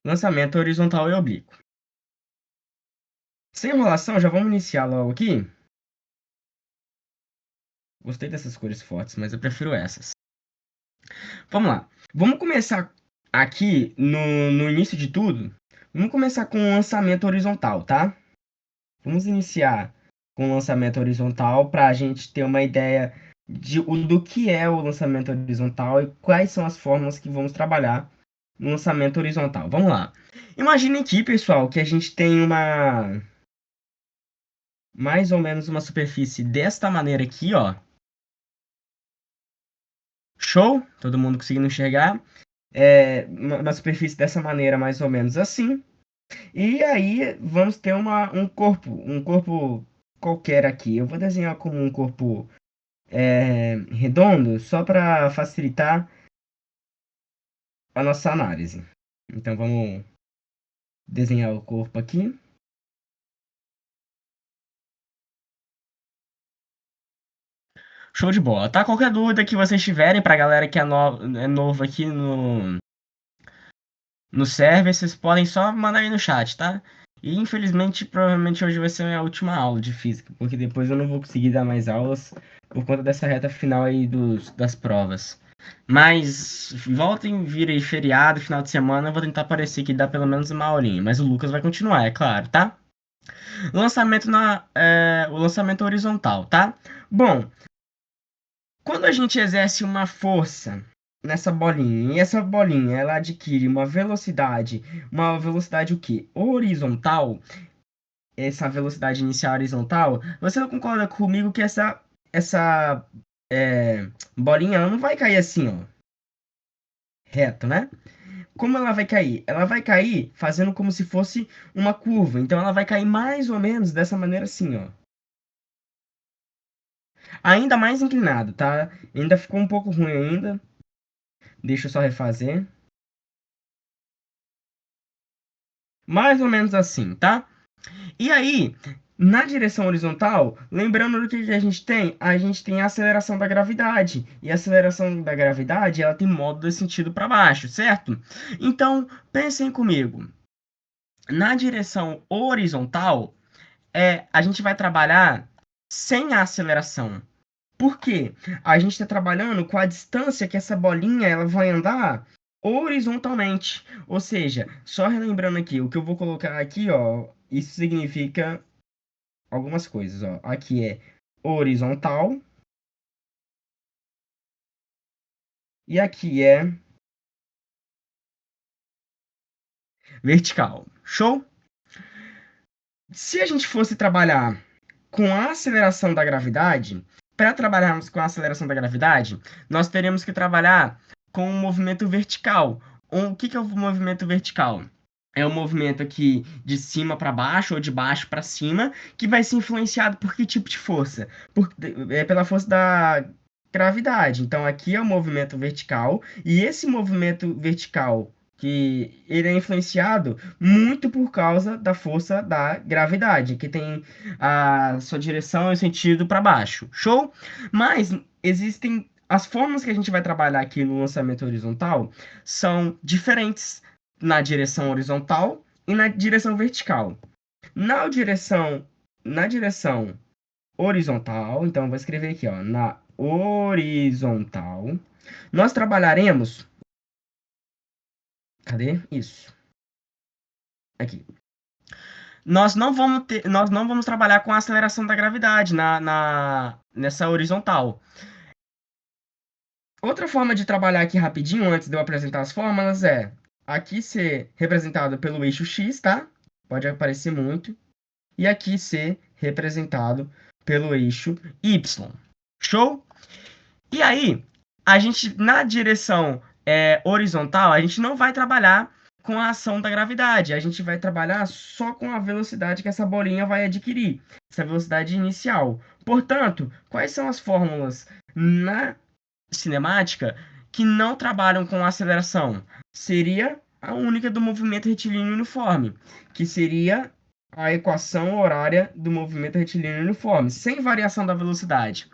lançamento horizontal e oblíquo. Sem enrolação, já vamos iniciar logo aqui. Gostei dessas cores fortes, mas eu prefiro essas. Vamos lá. Vamos começar aqui no início de tudo. Vamos começar com o lançamento horizontal, tá? Vamos iniciar com o lançamento horizontal para a gente ter uma ideia do que é o lançamento horizontal e quais são as formas que vamos trabalhar no lançamento horizontal. Vamos lá. Imagine aqui, pessoal, que a gente tem mais ou menos uma superfície desta maneira aqui, ó. Show? Todo mundo conseguindo enxergar? Uma superfície dessa maneira, mais ou menos assim. E aí vamos ter um corpo qualquer aqui. Eu vou desenhar como um corpo redondo, só para facilitar a nossa análise. Então vamos desenhar o corpo aqui. Show de bola, tá? Qualquer dúvida que vocês tiverem, pra galera que é novo aqui no server, vocês podem só mandar aí no chat, tá? E infelizmente, provavelmente hoje vai ser a minha última aula de física, porque depois eu não vou conseguir dar mais aulas por conta dessa reta final aí das provas. Mas voltem, vira aí feriado, final de semana, eu vou tentar aparecer aqui e dar pelo menos uma aulinha. Mas o Lucas vai continuar, é claro, tá? O lançamento horizontal, tá? Bom, quando a gente exerce uma força nessa bolinha, e essa bolinha ela adquire uma velocidade o quê? Horizontal, essa velocidade inicial horizontal, você não concorda comigo que essa bolinha ela não vai cair assim, ó, reto, né? Como ela vai cair? Ela vai cair fazendo como se fosse uma curva. Então ela vai cair mais ou menos dessa maneira assim, ó. Ainda mais inclinado, tá? Ainda ficou um pouco ruim ainda. Deixa eu só refazer. Mais ou menos assim, tá? E aí, na direção horizontal, lembrando do que a gente tem? A gente tem a aceleração da gravidade. E a aceleração da gravidade, ela tem modo de sentido para baixo, certo? Então, pensem comigo. Na direção horizontal, a gente vai trabalhar sem a aceleração. Por quê? A gente está trabalhando com a distância que essa bolinha ela vai andar horizontalmente. Ou seja, só relembrando aqui, o que eu vou colocar aqui, ó, isso significa algumas coisas, ó. Aqui é horizontal e aqui é vertical. Show? Se a gente fosse trabalhar com a aceleração da gravidade, para trabalharmos com a aceleração da gravidade, nós teríamos que trabalhar com um movimento vertical. O que é o movimento vertical? É um movimento aqui de cima para baixo ou de baixo para cima, que vai ser influenciado por que tipo de força? Pela força da gravidade. Então aqui é o movimento vertical, e esse movimento vertical que ele é influenciado muito por causa da força da gravidade, que tem a sua direção e sentido para baixo. Show? Mas existem as formas que a gente vai trabalhar aqui no lançamento horizontal são diferentes na direção horizontal e na direção vertical. Na direção horizontal, então eu vou escrever aqui, ó, na horizontal, nós trabalharemos. Cadê? Isso. Aqui. Nós não vamos trabalhar com a aceleração da gravidade nessa horizontal. Outra forma de trabalhar aqui rapidinho, antes de eu apresentar as fórmulas, é aqui ser representado pelo eixo x, tá? Pode aparecer muito. E aqui ser representado pelo eixo y. Show? E aí, a gente, na direção horizontal, a gente não vai trabalhar com a ação da gravidade. A gente vai trabalhar só com a velocidade que essa bolinha vai adquirir, essa velocidade inicial. Portanto, quais são as fórmulas na cinemática que não trabalham com aceleração? Seria a única do movimento retilíneo uniforme, que seria a equação horária do movimento retilíneo uniforme, sem variação da velocidade.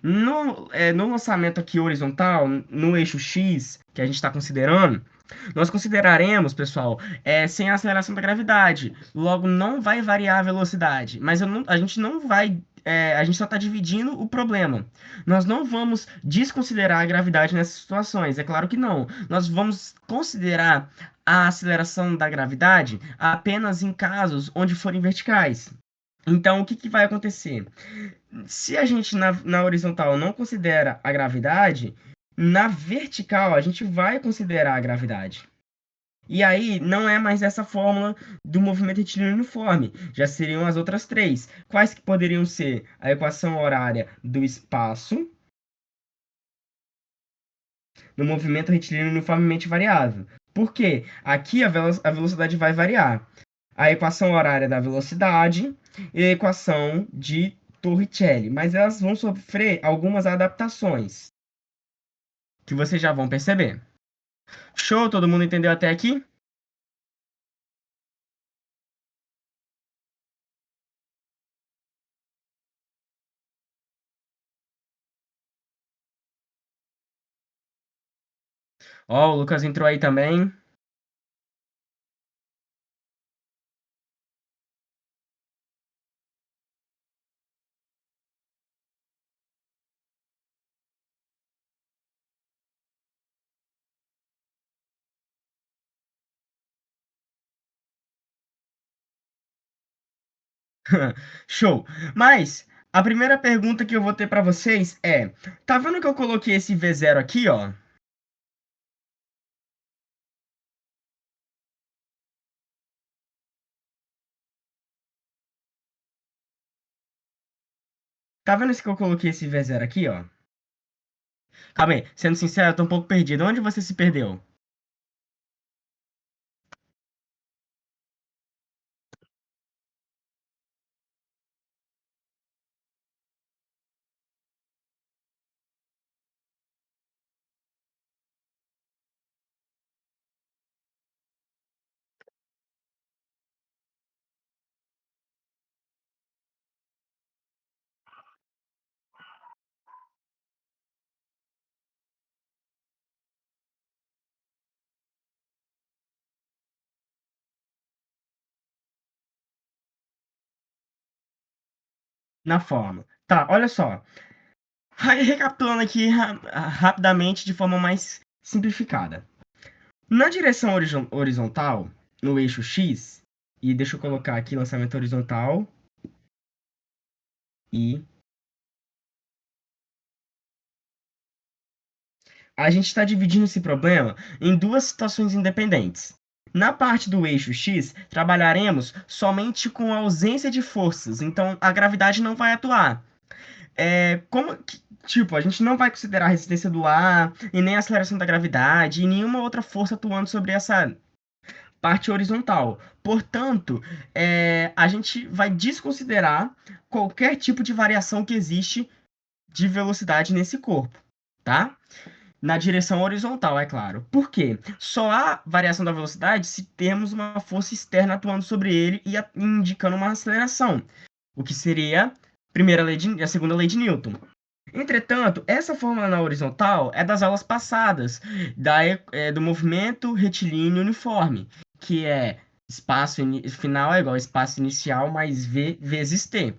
No lançamento aqui horizontal, no eixo X, que a gente está considerando, Nós consideraremos, pessoal, sem a aceleração da gravidade. Logo, não vai variar a velocidade. Mas a gente não vai. A gente só está dividindo o problema. Nós não vamos desconsiderar a gravidade nessas situações. É claro que não. Nós vamos considerar a aceleração da gravidade apenas em casos onde forem verticais. Então, o que, que vai acontecer? Se a gente na horizontal não considera a gravidade, na vertical a gente vai considerar a gravidade. E aí, não é mais essa fórmula do movimento retilíneo uniforme, já seriam as outras três. Quais que poderiam ser? A equação horária do espaço no movimento retilíneo uniformemente variável. Por quê? Aqui a velocidade vai variar. A equação horária da velocidade e a equação de Torricelli, mas elas vão sofrer algumas adaptações, que vocês já vão perceber. Show? Todo mundo entendeu até aqui? Ó, o Lucas entrou aí também. Show. Mas a primeira pergunta que eu vou ter para vocês é: tá vendo que eu coloquei esse V0 aqui, ó? Tá vendo esse que eu coloquei esse V0 aqui, ó? Calma aí, sendo sincero, eu tô um pouco perdido. Onde você se perdeu? Na forma. Tá, olha só. Recapitulando aqui rapidamente de forma mais simplificada. Na direção horizontal, no eixo X, e deixa eu colocar aqui lançamento horizontal e a gente está dividindo esse problema em duas situações independentes. Na parte do eixo X, trabalharemos somente com a ausência de forças, então a gravidade não vai atuar. Tipo, a gente não vai considerar a resistência do ar, e nem a aceleração da gravidade, e nenhuma outra força atuando sobre essa parte horizontal. Portanto, a gente vai desconsiderar qualquer tipo de variação que existe de velocidade nesse corpo, tá? Na direção horizontal, é claro. Por quê? Só há variação da velocidade se temos uma força externa atuando sobre ele e indicando uma aceleração, o que seria a segunda lei de Newton. Entretanto, essa fórmula na horizontal é das aulas passadas, do movimento retilíneo uniforme, que é final é igual a espaço inicial mais v vezes t.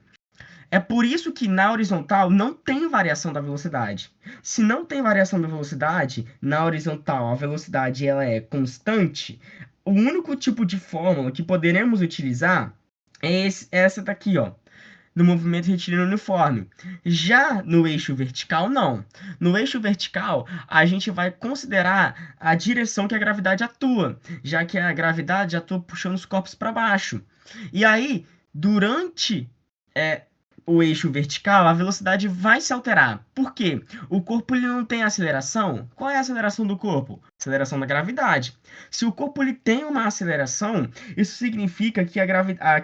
É por isso que na horizontal não tem variação da velocidade. Se não tem variação da velocidade, na horizontal a velocidade ela é constante, o único tipo de fórmula que poderemos utilizar é essa daqui, ó, no movimento retilíneo uniforme. Já no eixo vertical, não. No eixo vertical, a gente vai considerar a direção que a gravidade atua, já que a gravidade atua puxando os corpos para baixo. E aí, durante é, o eixo vertical, a velocidade vai se alterar. Por quê? O corpo ele não tem aceleração. Qual é a aceleração do corpo? Aceleração da gravidade. Se o corpo ele tem uma aceleração, isso significa que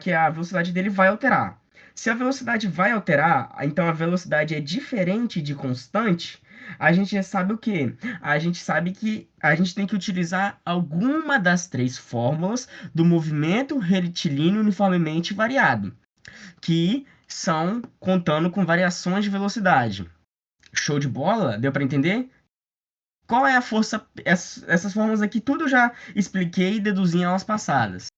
que a velocidade dele vai alterar. Se a velocidade vai alterar, então a velocidade é diferente de constante, a gente já sabe o quê? A gente sabe que a gente tem que utilizar alguma das três fórmulas do movimento retilíneo uniformemente variado, que são contando com variações de velocidade. Show de bola? Deu para entender? Qual é a força? Essas formas aqui tudo eu já expliquei e deduzi em aulas passadas.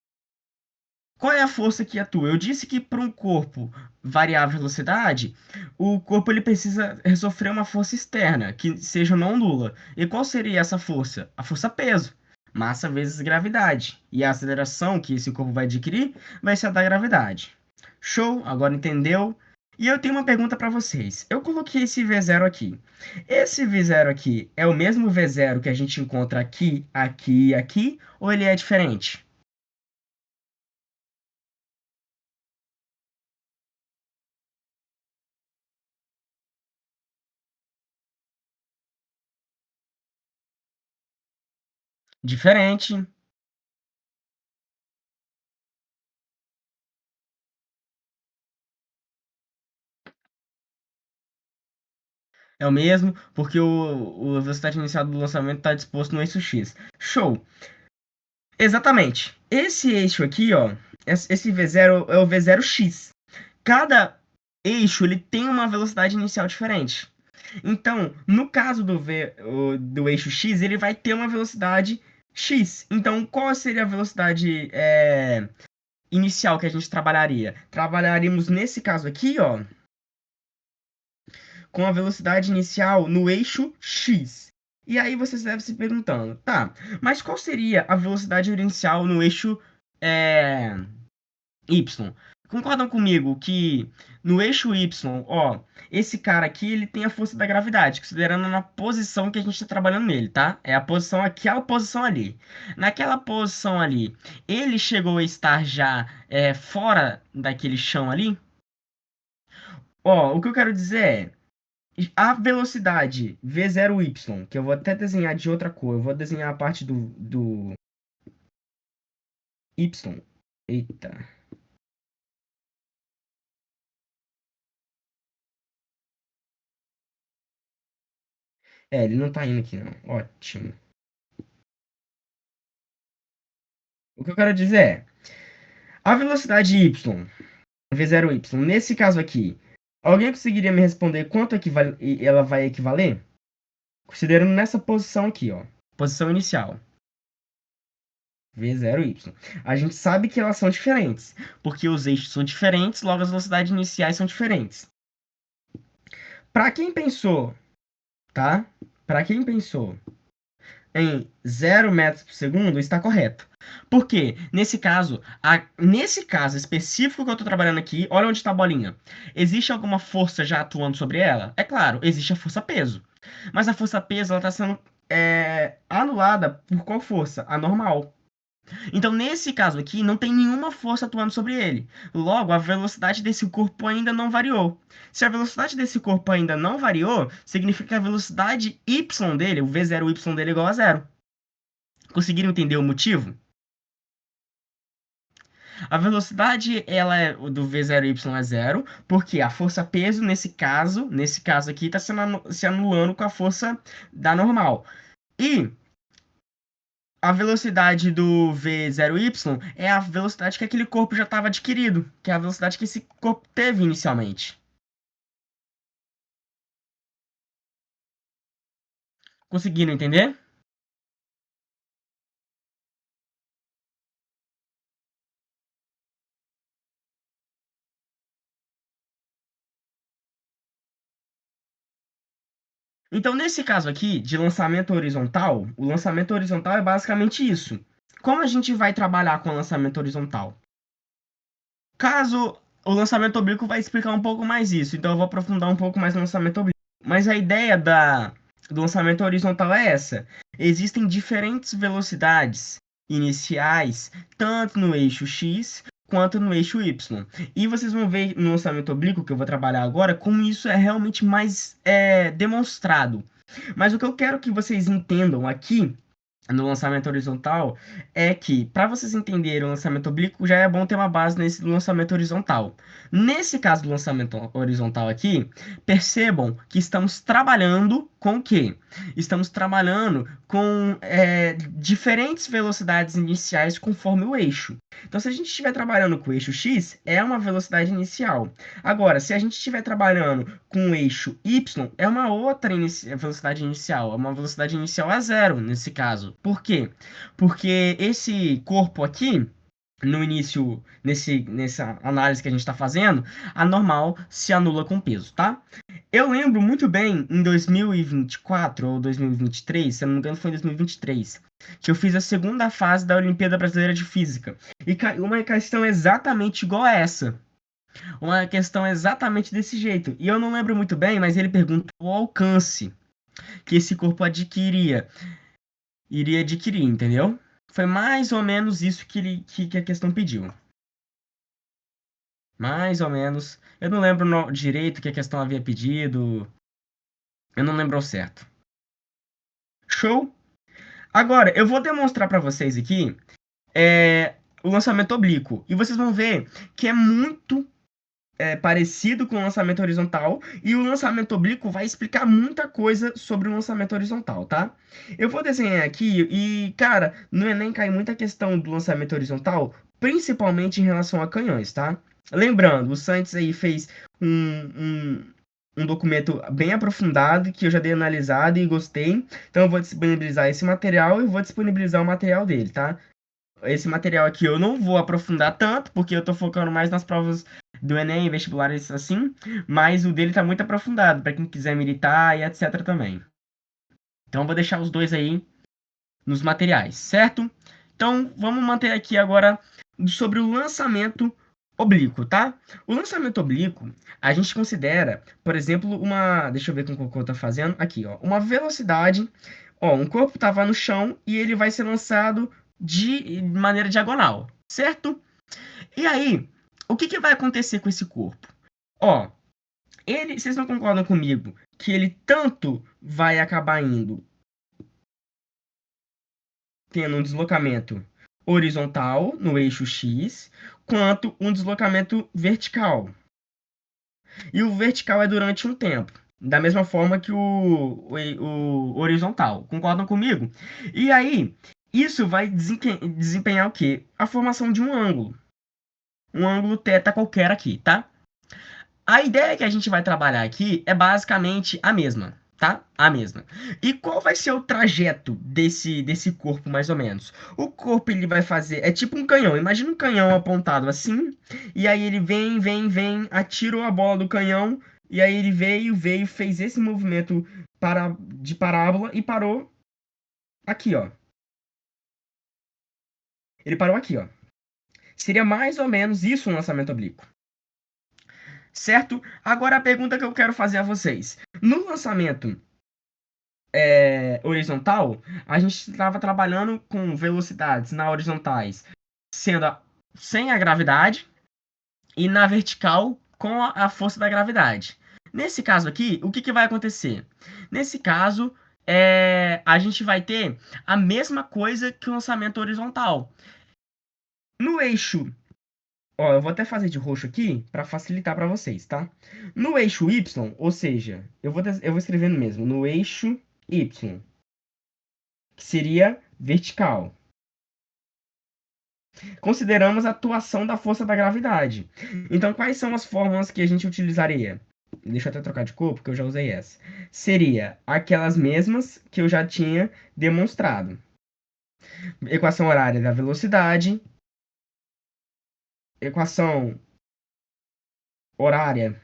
Qual é a força que atua? Eu disse que para um corpo variar a velocidade, o corpo ele precisa sofrer uma força externa, que seja não nula. E qual seria essa força? A força peso. Massa vezes gravidade. E a aceleração que esse corpo vai adquirir vai ser a da gravidade. Show? Agora entendeu? E eu tenho uma pergunta para vocês. Eu coloquei esse V0 aqui. Esse V0 aqui é o mesmo V0 que a gente encontra aqui, aqui e aqui, ou ele é diferente? Diferente. É o mesmo, porque a velocidade inicial do lançamento está disposto no eixo X. Show! Exatamente. Esse eixo aqui, ó, esse V0 é o V0x. Cada eixo ele tem uma velocidade inicial diferente. Então, no caso do eixo X, ele vai ter uma velocidade X. Então, qual seria a velocidade inicial que a gente trabalharia? Trabalharíamos nesse caso aqui, ó, com a velocidade inicial no eixo x. E aí vocês devem se perguntando, tá, mas qual seria a velocidade inicial no eixo é, y? Concordam comigo que no eixo y, ó, esse cara aqui, ele tem a força da gravidade, considerando na posição que a gente está trabalhando nele, tá? É a posição, aquela posição ali. Naquela posição ali, ele chegou a estar já fora daquele chão ali? Ó, o que eu quero dizer é, a velocidade V0y, que eu vou até desenhar de outra cor, eu vou desenhar a parte do y. Eita. É, ele não tá indo aqui não. Ótimo. O que eu quero dizer é, a velocidade y, V0y, nesse caso aqui, alguém conseguiria me responder quanto ela vai equivaler? Considerando nessa posição aqui, ó. Posição inicial. V0y. A gente sabe que elas são diferentes, porque os eixos são diferentes, logo as velocidades iniciais são diferentes. Para quem pensou, tá? Para quem pensou em 0 metros por segundo, está correto. Porque, nesse caso específico que eu estou trabalhando aqui, olha onde está a bolinha. Existe alguma força já atuando sobre ela? É claro, existe a força-peso. Mas a força-peso está sendo anulada por qual força? A normal. Então, nesse caso aqui, não tem nenhuma força atuando sobre ele. Logo, a velocidade desse corpo ainda não variou. Se a velocidade desse corpo ainda não variou, significa que a velocidade y dele, o v0y dele é igual a zero. Conseguiram entender o motivo? A velocidade do v0y é zero, porque a força-peso, nesse caso aqui, está se anulando com a força da normal. E a velocidade do V0y é a velocidade que aquele corpo já estava adquirido, que é a velocidade que esse corpo teve inicialmente. Conseguiram entender? Então, nesse caso aqui, de lançamento horizontal, o lançamento horizontal é basicamente isso. Como a gente vai trabalhar com o lançamento horizontal? Caso o lançamento oblíquo vai explicar um pouco mais isso, então eu vou aprofundar um pouco mais no lançamento oblíquo. Mas a ideia do lançamento horizontal é essa. Existem diferentes velocidades iniciais, tanto no eixo X quanto no eixo Y. E vocês vão ver no lançamento oblíquo, que eu vou trabalhar agora, como isso é realmente mais demonstrado. Mas o que eu quero que vocês entendam aqui no lançamento horizontal é que, para vocês entenderem o lançamento oblíquo, já é bom ter uma base nesse lançamento horizontal. Nesse caso do lançamento horizontal aqui, percebam que estamos trabalhando com o quê? Estamos trabalhando com diferentes velocidades iniciais conforme o eixo. Então, se a gente estiver trabalhando com o eixo x, é uma velocidade inicial. Agora, se a gente estiver trabalhando com o eixo y, é uma outra velocidade inicial. É uma velocidade inicial a zero, nesse caso. Por quê? Porque esse corpo aqui, no início, nessa análise que a gente está fazendo, a normal se anula com peso, tá? Eu lembro muito bem, em 2024 ou 2023, se eu não me engano foi em 2023, que eu fiz a segunda fase da Olimpíada Brasileira de Física. E caiu uma questão exatamente igual a essa. Uma questão exatamente desse jeito. E eu não lembro muito bem, mas ele perguntou o alcance que esse corpo iria adquirir, entendeu? Foi mais ou menos isso que a questão pediu. Mais ou menos. Eu não lembro direito o que a questão havia pedido. Eu não lembro ao certo. Show? Agora, eu vou demonstrar para vocês aqui o lançamento oblíquo. E vocês vão ver que é muito parecido com o lançamento horizontal. E o lançamento oblíquo vai explicar muita coisa sobre o lançamento horizontal, tá? Eu vou desenhar aqui e, cara, no Enem cai muita questão do lançamento horizontal, principalmente em relação a canhões, tá? Lembrando, o Santos aí fez um documento bem aprofundado que eu já dei analisado e gostei. Então eu vou disponibilizar esse material e vou disponibilizar o material dele, tá? Esse material aqui eu não vou aprofundar tanto, porque eu tô focando mais nas provas do Enem, vestibulares assim, mas o dele tá muito aprofundado, para quem quiser militar e etc também. Então eu vou deixar os dois aí nos materiais, certo? Então vamos manter aqui agora sobre o lançamento oblíquo, tá? O lançamento oblíquo, a gente considera, por exemplo, deixa eu ver como que eu tô fazendo, aqui, ó, uma velocidade, ó, um corpo tava no chão e ele vai ser lançado de maneira diagonal, certo? E aí, o que vai acontecer com esse corpo? Ó, vocês não concordam comigo que ele tanto vai acabar tendo um deslocamento horizontal no eixo X, quanto um deslocamento vertical. E o vertical é durante um tempo, da mesma forma que o horizontal. Concordam comigo? E aí, isso vai desempenhar o quê? A formação de um ângulo. Um ângulo θ qualquer aqui, tá? A ideia que a gente vai trabalhar aqui é basicamente a mesma, tá? A mesma. E qual vai ser o trajeto desse corpo, mais ou menos? O corpo ele vai fazer, é tipo um canhão. Imagina um canhão apontado assim, e aí ele vem, atirou a bola do canhão, e aí ele veio, fez esse movimento de parábola e parou aqui, ó. Ele parou aqui, ó. Seria mais ou menos isso um lançamento oblíquo. Certo? Agora a pergunta que eu quero fazer a vocês. No lançamento horizontal, a gente estava trabalhando com velocidades na horizontais sendo sem a gravidade e na vertical com a força da gravidade. Nesse caso aqui, o que vai acontecer? Nesse caso, a gente vai ter a mesma coisa que o lançamento horizontal. No eixo, ó, eu vou até fazer de roxo aqui para facilitar para vocês, tá? No eixo Y, ou seja, eu vou escrevendo mesmo, no eixo Y, que seria vertical. Consideramos a atuação da força da gravidade. Então, quais são as fórmulas que a gente utilizaria? Deixa eu até trocar de cor, porque eu já usei essa. Seria aquelas mesmas que eu já tinha demonstrado. Equação horária da velocidade, equação horária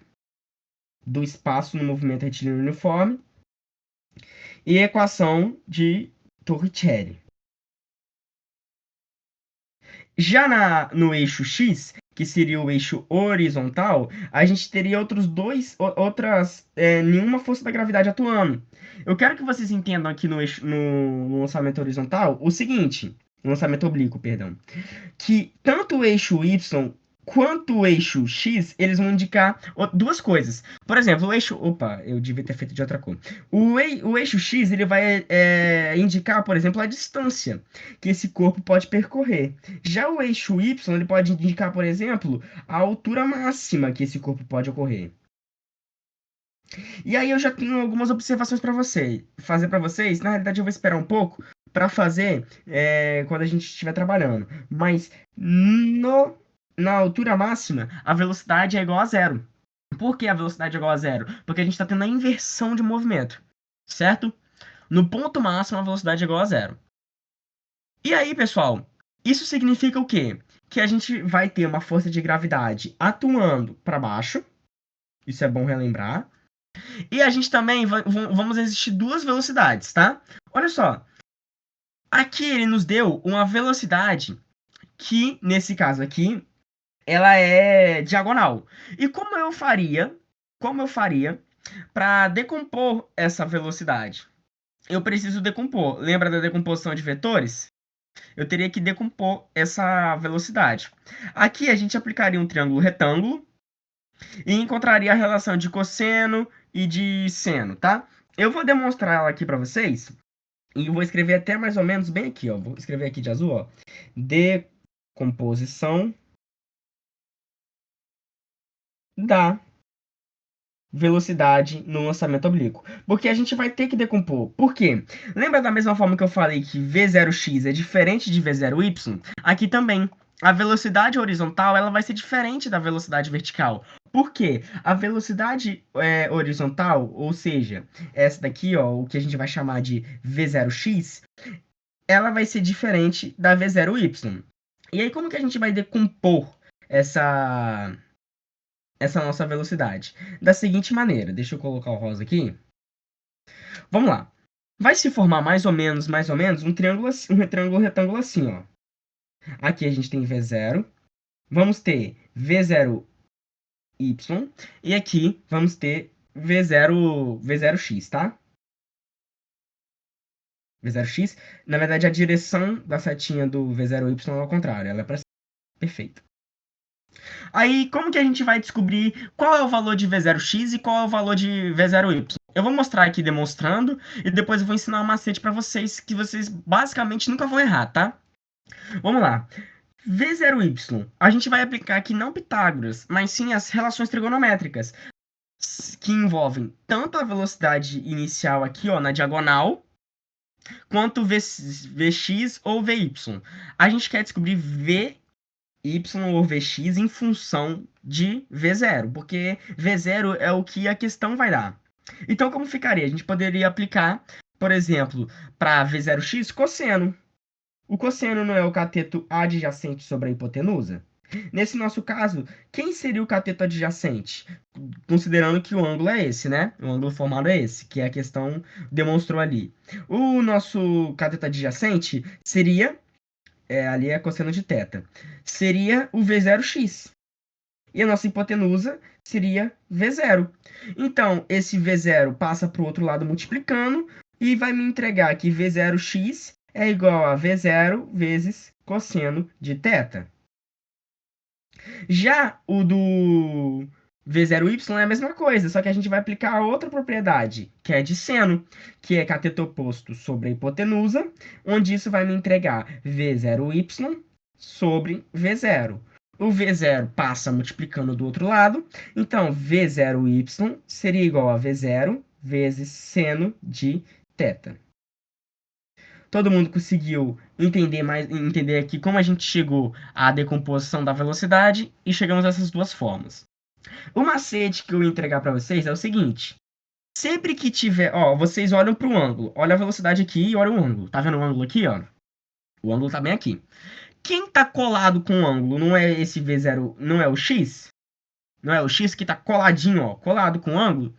do espaço no movimento retilíneo uniforme e equação de Torricelli. Já no eixo X, que seria o eixo horizontal, a gente teria nenhuma força da gravidade atuando. Eu quero que vocês entendam aqui no lançamento horizontal o seguinte, no lançamento oblíquo, perdão, que tanto o eixo Y quanto o eixo X, eles vão indicar duas coisas. Por exemplo, o eixo... Opa, eu devia ter feito de outra cor. O eixo X, ele vai indicar, por exemplo, a distância que esse corpo pode percorrer. Já o eixo Y, ele pode indicar, por exemplo, a altura máxima que esse corpo pode ocorrer. E aí eu já tenho algumas observações para fazer para vocês. Na realidade, eu vou esperar um pouco para fazer quando a gente estiver trabalhando. Mas na altura máxima, a velocidade é igual a zero. Por que a velocidade é igual a zero? Porque a gente está tendo a inversão de movimento, certo? No ponto máximo, a velocidade é igual a zero. E aí, pessoal, isso significa o quê? Que a gente vai ter uma força de gravidade atuando para baixo. Isso é bom relembrar. E a gente também vamos existir duas velocidades, tá? Olha só. Aqui ele nos deu uma velocidade que, nesse caso aqui, ela é diagonal. E como eu faria para decompor essa velocidade? Eu preciso decompor. Lembra da decomposição de vetores? Eu teria que decompor essa velocidade. Aqui a gente aplicaria um triângulo retângulo e encontraria a relação de cosseno e de seno, tá? Eu vou demonstrar ela aqui para vocês e vou escrever até mais ou menos bem aqui, ó. Vou escrever aqui de azul, ó. Decomposição da velocidade no lançamento oblíquo. Porque a gente vai ter que decompor. Por quê? Lembra da mesma forma que eu falei que V0x é diferente de V0y? Aqui também. A velocidade horizontal ela vai ser diferente da velocidade vertical. Por quê? A velocidade horizontal, ou seja, essa daqui, ó, o que a gente vai chamar de V0x, ela vai ser diferente da V0y. E aí, como que a gente vai decompor essa nossa velocidade? Da seguinte maneira, deixa eu colocar o rosa aqui. Vamos lá. Vai se formar mais ou menos, um triângulo, um retângulo assim, ó. Aqui a gente tem V0, vamos ter V0y, e aqui vamos ter V0x, tá? V0x, na verdade, a direção da setinha do V0y é ao contrário, ela é para cima. Perfeito. Aí, como que a gente vai descobrir qual é o valor de V0x e qual é o valor de V0y? Eu vou mostrar aqui demonstrando e depois eu vou ensinar um macete para vocês que vocês basicamente nunca vão errar, tá? Vamos lá. V0y, a gente vai aplicar aqui não Pitágoras, mas sim as relações trigonométricas, que envolvem tanto a velocidade inicial aqui, ó, na diagonal, quanto Vx ou Vy. A gente quer descobrir V y ou Vx em função de V0, porque V0 é o que a questão vai dar. Então, como ficaria? A gente poderia aplicar, por exemplo, para V0x, cosseno. O cosseno não é o cateto adjacente sobre a hipotenusa? Nesse nosso caso, quem seria o cateto adjacente? Considerando que o ângulo é esse, né? O ângulo formado é esse, que a questão demonstrou ali. O nosso cateto adjacente seria ali é cosseno de θ. Seria o V0x. E a nossa hipotenusa seria V0. Então, esse V0 passa para o outro lado multiplicando e vai me entregar que V0x é igual a V0 vezes cosseno de θ. Já o do V0y é a mesma coisa, só que a gente vai aplicar a outra propriedade, que é de seno, que é cateto oposto sobre a hipotenusa, onde isso vai me entregar V0y sobre V0. O V0 passa multiplicando do outro lado, então V0y seria igual a V0 vezes seno de θ. Todo mundo conseguiu entender aqui como a gente chegou à decomposição da velocidade e chegamos a essas duas formas. O macete que eu ia entregar para vocês é o seguinte: sempre que tiver, ó, vocês olham para o ângulo, olha a velocidade aqui e olha o ângulo. Tá vendo o ângulo aqui, ó? O ângulo tá bem aqui. Quem tá colado com o ângulo não é esse V0, não é o x? Não é o x que tá coladinho, ó, colado com o ângulo?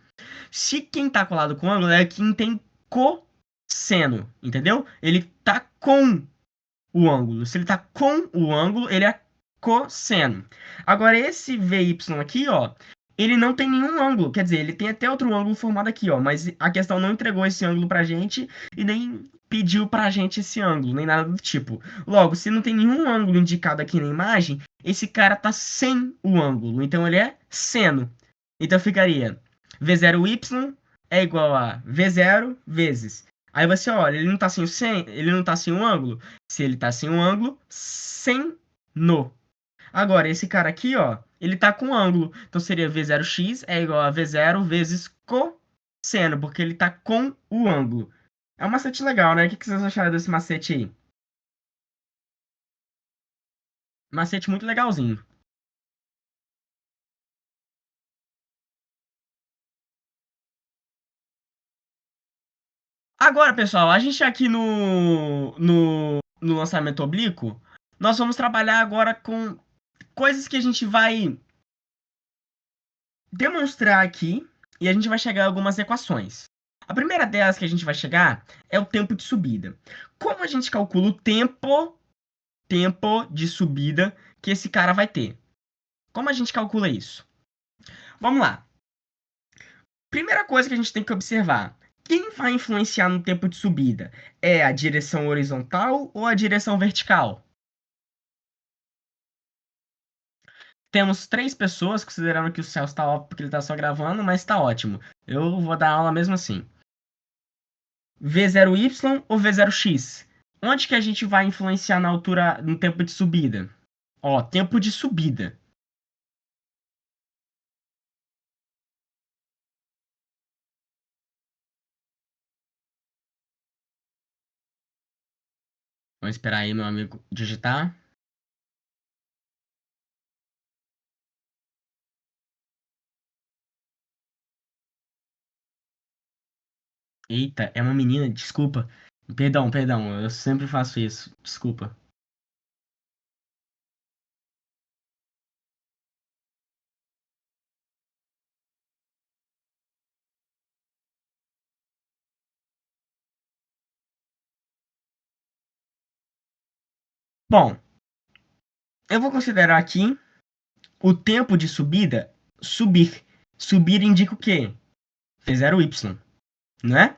Se quem tá colado com o ângulo é quem tem cosseno, entendeu? Ele tá com o ângulo. Se ele tá com o ângulo, ele é cosseno. Agora, esse VY aqui, ó, ele não tem nenhum ângulo. Quer dizer, ele tem até outro ângulo formado aqui, ó, mas a questão não entregou esse ângulo pra gente e nem pediu pra gente esse ângulo, nem nada do tipo. Logo, se não tem nenhum ângulo indicado aqui na imagem, esse cara tá sem o ângulo. Então, ele é seno. Então, ficaria V0y é igual a V0 vezes. Aí você olha, ele não tá sem o ângulo? Se ele tá sem o ângulo, seno. Agora, esse cara aqui, ó, ele tá com ângulo. Então seria V0x é igual a V0 vezes cosseno, porque ele tá com o ângulo. É um macete legal, né? O que vocês acharam desse macete aí? Macete muito legalzinho. Agora, pessoal, a gente aqui no lançamento oblíquo, nós vamos trabalhar agora com coisas que a gente vai demonstrar aqui e a gente vai chegar a algumas equações. A primeira delas que a gente vai chegar é o tempo de subida. Como a gente calcula o tempo de subida que esse cara vai ter? Como a gente calcula isso? Vamos lá. Primeira coisa que a gente tem que observar. Quem vai influenciar no tempo de subida? É a direção horizontal ou a direção vertical? Temos três pessoas, considerando que o céu está óbvio porque ele está só gravando, mas está ótimo. Eu vou dar aula mesmo assim. V0y ou V0x? Onde que a gente vai influenciar na altura, no tempo de subida? Ó, tempo de subida. Vamos esperar aí meu amigo digitar. Eita, é uma menina, desculpa. Perdão, eu sempre faço isso. Desculpa. Bom, eu vou considerar aqui o tempo de subida subir. Subir indica o quê? V0y, não é?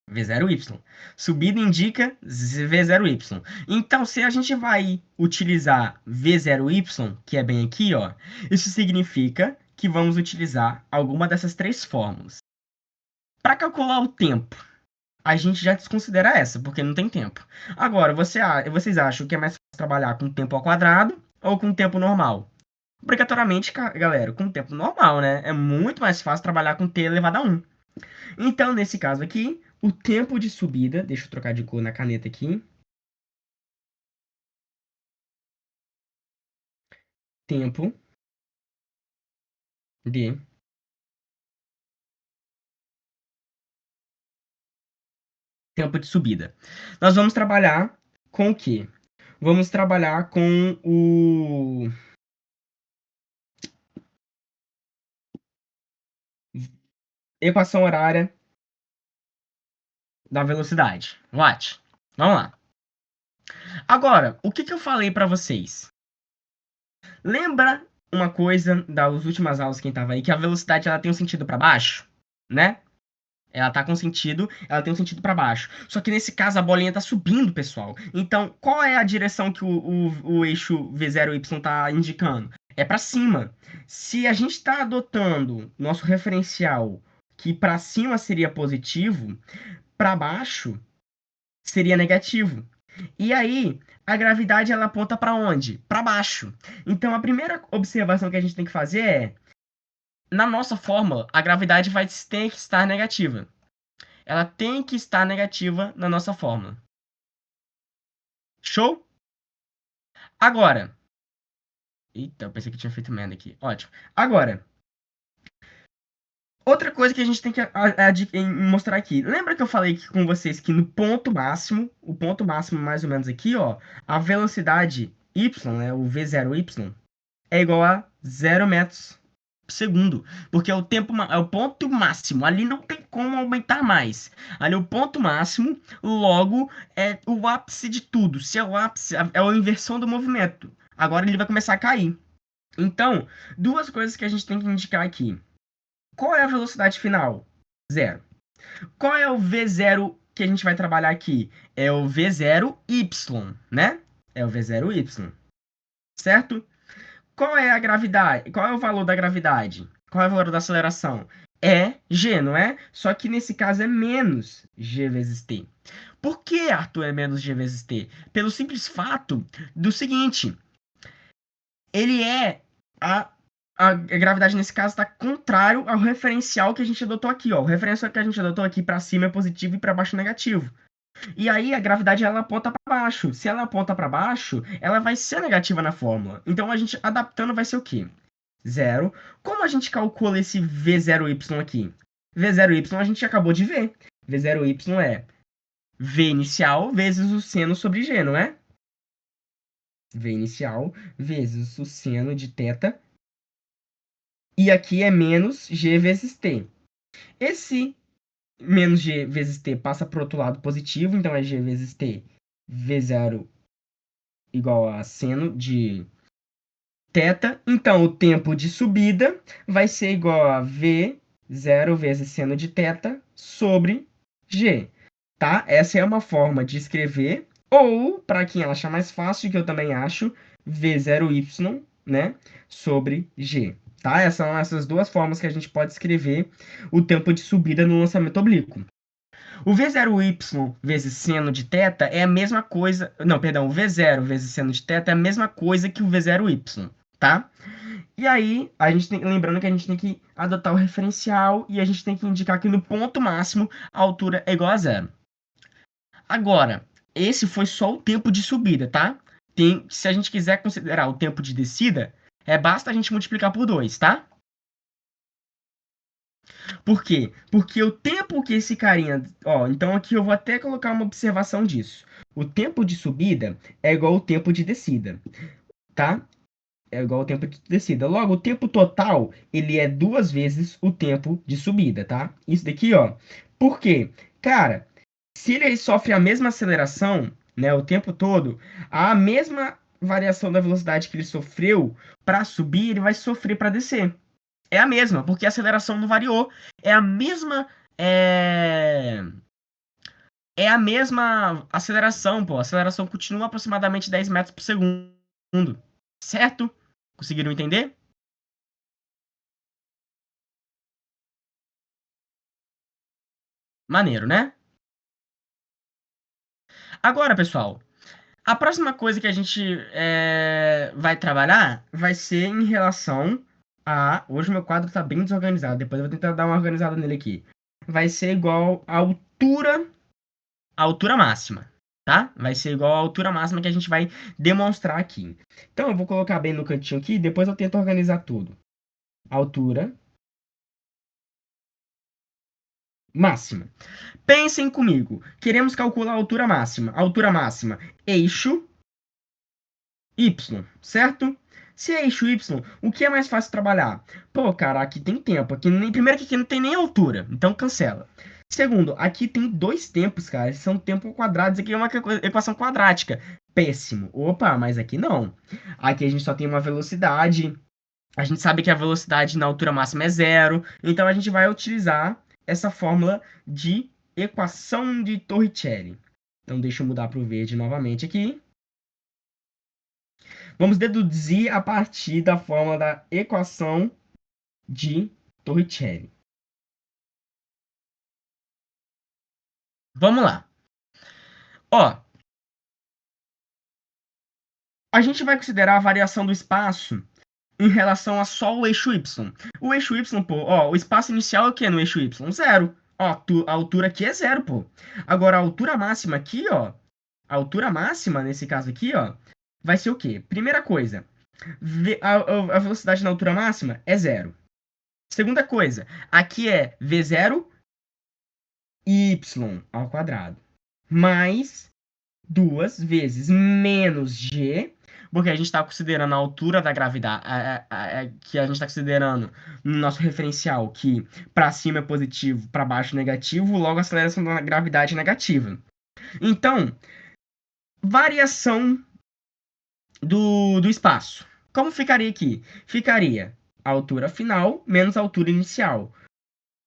V0y. Subida indica V0y. Então, se a gente vai utilizar V0y, que é bem aqui, ó, isso significa que vamos utilizar alguma dessas três fórmulas. Para calcular o tempo, a gente já desconsidera essa, porque não tem tempo. Agora, vocês acham que é mais fácil trabalhar com tempo ao quadrado ou com tempo normal? Obrigatoriamente, galera, com tempo normal, né? É muito mais fácil trabalhar com t elevado a 1. Então, nesse caso aqui, o tempo de subida, deixa eu trocar de cor na caneta aqui. Tempo de tempo de subida. Nós vamos trabalhar com o quê? Vamos trabalhar com o equação horária da velocidade. Watt. Vamos lá. Agora, o que que eu falei para vocês? Lembra uma coisa das últimas aulas, quem tava aí, que a velocidade ela tem um sentido para baixo, né? Ela tá com sentido, ela tem um sentido para baixo. Só que nesse caso a bolinha tá subindo, pessoal. Então, qual é a direção que o eixo V0Y tá indicando? É para cima. Se a gente está adotando nosso referencial que para cima seria positivo, para baixo seria negativo. E aí, a gravidade ela aponta para onde? Para baixo. Então, a primeira observação que a gente tem que fazer é: na nossa fórmula, a gravidade vai ter que estar negativa. Ela tem que estar negativa na nossa fórmula. Show? Agora. Eita, eu pensei que tinha feito merda aqui. Ótimo. Agora, outra coisa que a gente tem que mostrar aqui. Lembra que eu falei com vocês que no ponto máximo, o ponto máximo mais ou menos aqui, ó, a velocidade y, né, o v0y, é igual a 0 metros por segundo, porque é o tempo, é o ponto máximo. Ali não tem como aumentar mais. Ali é o ponto máximo, logo é o ápice de tudo. Se é o ápice, é a inversão do movimento. Agora ele vai começar a cair. Então, duas coisas que a gente tem que indicar aqui. Qual é a velocidade final? Zero. Qual é o V0 que a gente vai trabalhar aqui? É o V0y, né? É o V0y, certo? Qual é a gravidade? Qual é o valor da gravidade? Qual é o valor da aceleração? É g, não é? Só que nesse caso é menos g vezes t. Por que, Arthur, é menos g vezes t? Pelo simples fato do seguinte: ele é a gravidade nesse caso está contrário ao referencial que a gente adotou aqui, ó. O referencial que a gente adotou aqui para cima é positivo e para baixo é negativo. E aí a gravidade ela aponta para baixo. Se ela aponta para baixo, ela vai ser negativa na fórmula. Então a gente adaptando vai ser o quê? Zero. Como a gente calcula esse V0y aqui? V0y a gente acabou de ver. V0y é V inicial vezes o seno sobre G, não é? V inicial vezes o seno de θ. E aqui é menos G vezes T. Esse menos G vezes T passa para o outro lado positivo, então é G vezes T, V0 igual a seno de θ. Então, o tempo de subida vai ser igual a V0 vezes seno de θ sobre G, tá? Essa é uma forma de escrever, ou, para quem acha mais fácil, que eu também acho, V0y, né, sobre G, tá? Essas são essas duas formas que a gente pode escrever o tempo de subida no lançamento oblíquo. O V0y vezes seno de θ é a mesma coisa. Não, perdão, o V0 vezes seno de θ é a mesma coisa que o V0y, tá? E aí, lembrando que a gente tem que adotar o referencial e a gente tem que indicar que no ponto máximo a altura é igual a zero. Agora, esse foi só o tempo de subida, tá? Se a gente quiser considerar o tempo de descida, basta a gente multiplicar por 2, tá? Por quê? Porque o tempo que esse carinha. Ó, então aqui eu vou até colocar uma observação disso. O tempo de subida é igual ao tempo de descida, tá? É igual ao tempo de descida. Logo, o tempo total, ele é 2 vezes o tempo de subida, tá? Isso daqui, ó. Por quê? Cara, se ele sofre a mesma aceleração, né, o tempo todo, a mesma variação da velocidade que ele sofreu para subir, ele vai sofrer para descer. É a mesma, porque a aceleração não variou. É a mesma. É, é a mesma aceleração, pô. A aceleração continua aproximadamente 10 metros por segundo. Certo? Conseguiram entender? Maneiro, né? Agora, pessoal, a próxima coisa que a gente vai trabalhar vai ser em relação a. Hoje o meu quadro está bem desorganizado, depois eu vou tentar dar uma organizada nele aqui. Vai ser igual a altura máxima, tá? Vai ser igual à altura máxima que a gente vai demonstrar aqui. Então, eu vou colocar bem no cantinho aqui, depois eu tento organizar tudo. Altura máxima. Pensem comigo. Queremos calcular a altura máxima. Altura máxima, eixo Y, certo? Se é eixo Y, o que é mais fácil trabalhar? Pô, cara, aqui tem tempo. Primeiro que aqui não tem nem altura, então cancela. Segundo, aqui tem dois tempos, cara. São tempos quadrados. Aqui é uma equação quadrática. Péssimo. Opa, mas aqui não. Aqui a gente só tem uma velocidade. A gente sabe que a velocidade na altura máxima é zero. Então a gente vai utilizar essa fórmula de equação de Torricelli. Então deixa eu mudar para o verde novamente aqui. Vamos deduzir a partir da fórmula da equação de Torricelli. Vamos lá. Ó, a gente vai considerar a variação do espaço em relação a só o eixo Y. O eixo Y, pô, ó, o espaço inicial é o que no eixo Y? Zero. Ó, a altura aqui é zero, pô. Agora, a altura máxima aqui, ó, a altura máxima, nesse caso aqui, ó, vai ser o quê? Primeira coisa, a velocidade na altura máxima é zero. Segunda coisa, aqui é V0 y ao quadrado mais 2 vezes menos g, porque a gente está considerando a altura da gravidade, que a gente está considerando no nosso referencial que para cima é positivo, para baixo é negativo, logo a aceleração da gravidade é negativa. Então, variação do espaço. Como ficaria aqui? Ficaria a altura final menos a altura inicial.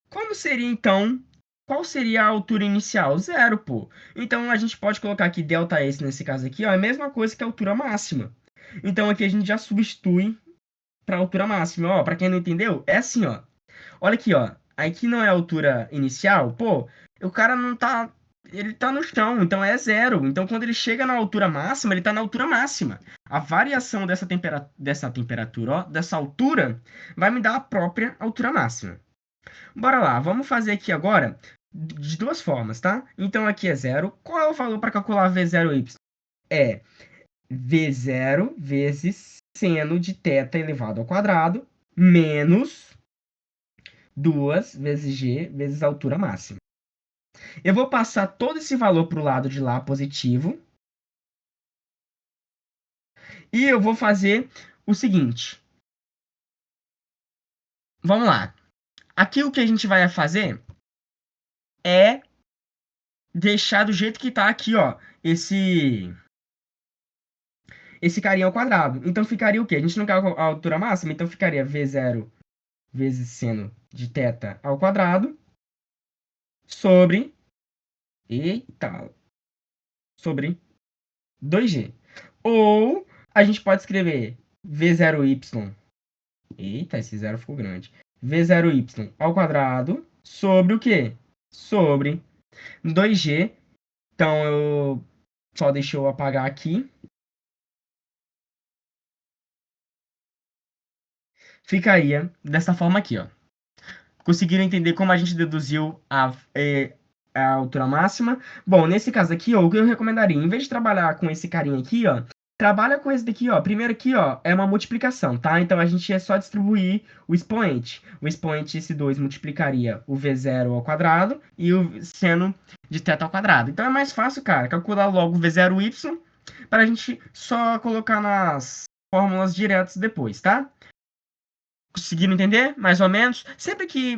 Como seria então? Qual seria a altura inicial? Zero, pô. Então a gente pode colocar aqui ΔS nesse caso aqui, ó, é a mesma coisa que a altura máxima. Então aqui a gente já substitui para a altura máxima. Ó, para quem não entendeu, é assim, ó. Olha aqui, ó. Aqui não é a altura inicial, pô. O cara não tá ele tá no chão, então é zero. Então, quando ele chega na altura máxima, ele tá na altura máxima. A variação dessa temperatura, ó, dessa altura, vai me dar a própria altura máxima. Bora lá, vamos fazer aqui agora de duas formas, tá? Então, aqui é zero. Qual é o valor para calcular V0y? É V0 vezes seno de θ elevado ao quadrado, menos 2 vezes g vezes a altura máxima. Eu vou passar todo esse valor para o lado de lá positivo. E eu vou fazer o seguinte. Vamos lá. Aqui o que a gente vai fazer é deixar do jeito que está aqui, ó, esse carinha ao quadrado. Então ficaria o quê? A gente não quer a altura máxima, então ficaria V0 vezes seno de θ ao quadrado sobre, eita, sobre 2g. Ou a gente pode escrever V0y, eita, esse zero ficou grande, V0y ao quadrado sobre o quê? Sobre 2g. Então eu só deixa eu apagar aqui. Ficaria dessa forma aqui, ó. Conseguiram entender como a gente deduziu a altura máxima? Bom, nesse caso aqui, ó, o que eu recomendaria, em vez de trabalhar com esse carinha aqui, ó, trabalha com esse daqui, ó. Primeiro aqui, ó, é uma multiplicação, tá? Então a gente é só distribuir o expoente. O expoente, esse 2, multiplicaria o V0 ao quadrado e o seno de θ ao quadrado. Então é mais fácil, cara, calcular logo o V0y para a gente só colocar nas fórmulas diretas depois, tá? Conseguiram entender? Mais ou menos? Sempre que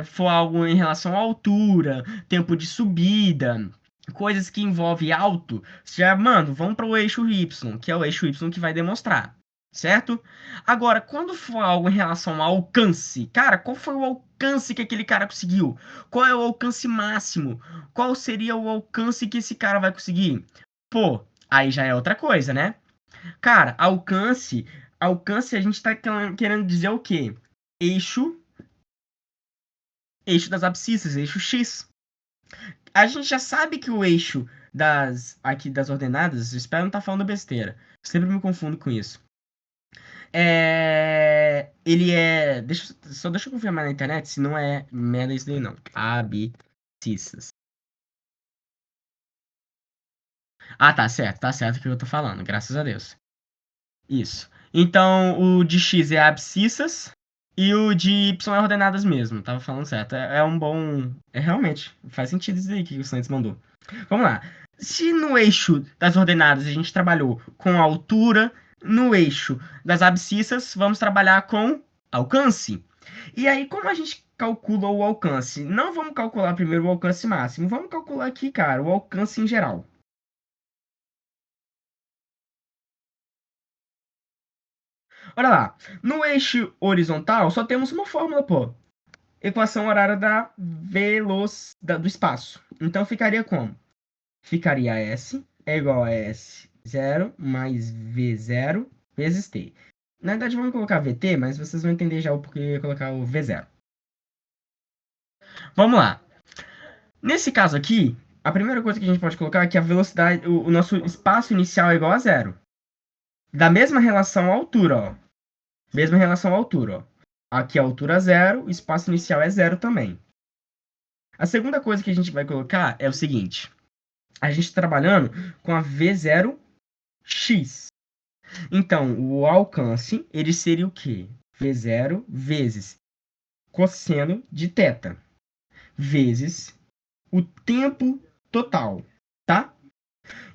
for algo em relação à altura, tempo de subida, coisas que envolvem alto, já, mano, vamos para o eixo Y, que é o eixo Y que vai demonstrar, certo? Agora, quando for algo em relação ao alcance, cara, qual foi o alcance que aquele cara conseguiu? Qual é o alcance máximo? Qual seria o alcance que esse cara vai conseguir? Pô, aí já é outra coisa, né? Cara, alcance a gente tá querendo dizer o quê? Eixo, eixo das abscissas, eixo X. A gente já sabe que o eixo das ordenadas, espero não estar falando besteira. Sempre me confundo com isso. Ele é, só deixa eu confirmar na internet se não é merda isso daí não. Abscissas. Ah, tá certo o que eu tô falando, graças a Deus. Isso. Então, o de X é abscissas e o de Y é ordenadas mesmo. Tava falando certo. É um bom. É realmente. Faz sentido isso aí que o Santos mandou. Vamos lá. Se no eixo das ordenadas a gente trabalhou com altura, no eixo das abscissas, vamos trabalhar com alcance. E aí, como a gente calcula o alcance? Não vamos calcular primeiro o alcance máximo. Vamos calcular aqui, cara, o alcance em geral. Olha lá, no eixo horizontal só temos uma fórmula, pô. Equação horária do espaço. Então ficaria como? Ficaria S é igual a S0 mais V0 vezes T. Na verdade, vamos colocar VT, mas vocês vão entender já o porquê colocar o V0. Vamos lá. Nesse caso aqui, a primeira coisa que a gente pode colocar é que a velocidade, o nosso espaço inicial é igual a zero. Da mesma relação à altura, ó. Mesma relação à altura, ó. Aqui a altura é zero, o espaço inicial é zero também. A segunda coisa que a gente vai colocar é o seguinte. A gente está trabalhando com a V0x. Então, o alcance, ele seria o quê? V0 vezes cosseno de θ, vezes o tempo total, tá?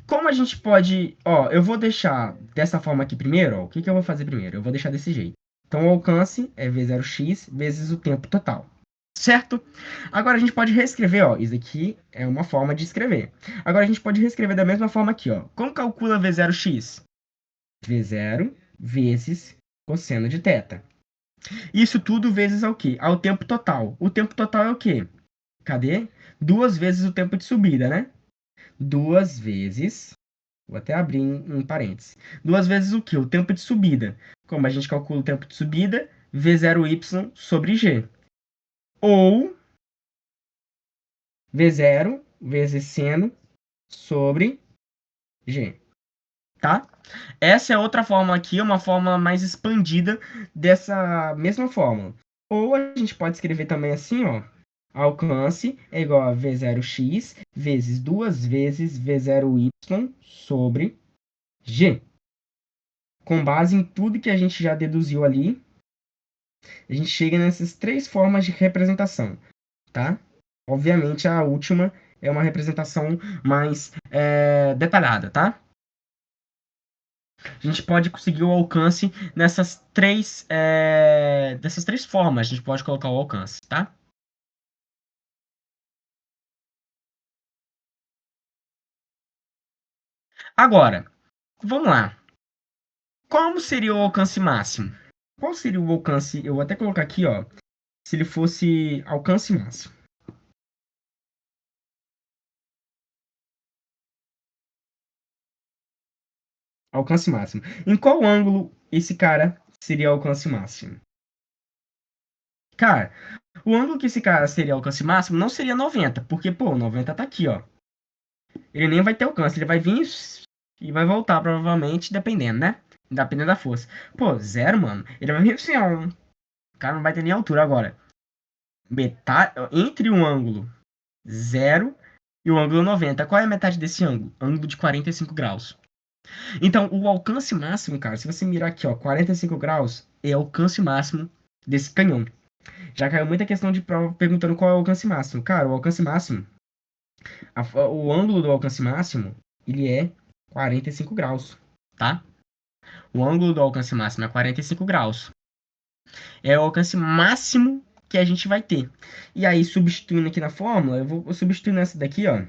Como a gente pode... Ó, eu vou deixar dessa forma aqui primeiro, ó. O que que eu vou fazer primeiro? Eu vou deixar desse jeito. Então, o alcance é V0x vezes o tempo total. Certo? Agora a gente pode reescrever, ó. Isso aqui é uma forma de escrever. Agora a gente pode reescrever da mesma forma aqui, ó. Como calcula V0x? V0 vezes cosseno de θ. Isso tudo vezes ao quê? Ao tempo total. O tempo total é o quê? Cadê? Duas vezes o tempo de subida, né? Duas vezes. Vou até abrir um parênteses. Duas vezes o quê? O tempo de subida. Como a gente calcula o tempo de subida? V0y sobre g. Ou V0 vezes seno sobre G, tá? Essa é outra fórmula aqui, uma fórmula mais expandida dessa mesma fórmula. Ou a gente pode escrever também assim, ó. Alcance é igual a V0x vezes 2 vezes V0y sobre G. Com base em tudo que a gente já deduziu ali, a gente chega nessas três formas de representação, tá? Obviamente, a última é uma representação mais detalhada, tá? A gente pode conseguir o alcance dessas três formas. A gente pode colocar o alcance, tá? Agora, vamos lá. Como seria o alcance máximo? Qual seria o alcance? Eu vou até colocar aqui, ó. Se ele fosse alcance máximo. Alcance máximo. Em qual ângulo esse cara seria alcance máximo? Cara, o ângulo que esse cara seria alcance máximo não seria 90, porque, pô, 90 tá aqui, ó. Ele nem vai ter alcance, ele vai vir e vai voltar, provavelmente, dependendo, né? Dependendo da força. Pô, zero, mano. Ele vai vir assim, ó. O cara não vai ter nem altura agora. Metade, entre o ângulo zero e o ângulo 90. Qual é a metade desse ângulo? Ângulo de 45 graus. Então, o alcance máximo, cara, se você mirar aqui, ó, 45 graus é o alcance máximo desse canhão. Já caiu muita questão de prova perguntando qual é o alcance máximo. Cara, o alcance máximo, o ângulo do alcance máximo, ele é 45 graus, tá? O ângulo do alcance máximo é 45 graus. É o alcance máximo que a gente vai ter. E aí, substituindo aqui na fórmula, eu vou substituindo essa daqui, ó,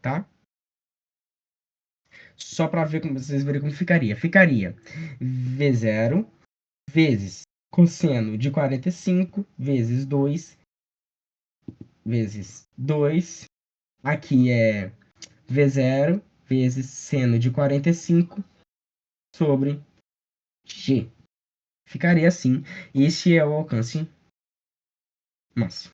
tá? Só para ver como vocês verem como ficaria. Ficaria V0 vezes cosseno de 45 vezes 2 vezes 2. Aqui é V0 vezes seno de 45 sobre G. Ficaria assim. Esse é o alcance máximo.